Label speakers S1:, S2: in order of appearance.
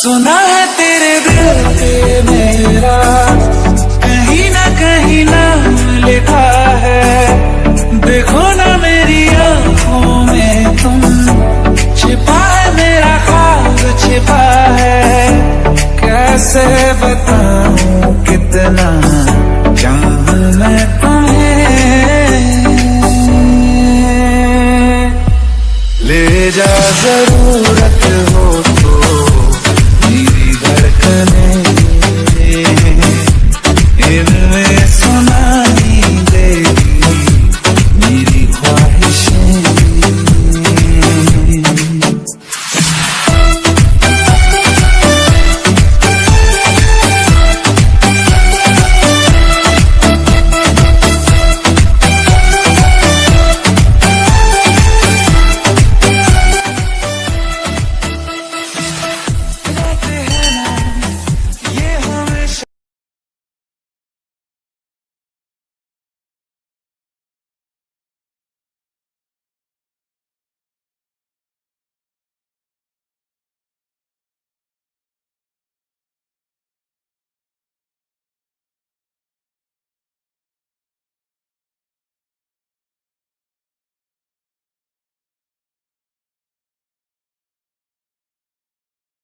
S1: सुना है तेरे दिल पे मेरा कहीं ना लिखा है। देखो ना मेरी आँखों में तुम, छिपा है मेरा ख्वाब छिपा है। कैसे बताऊं कितना चाहूं मैं तुम्हें, ले जा जरूर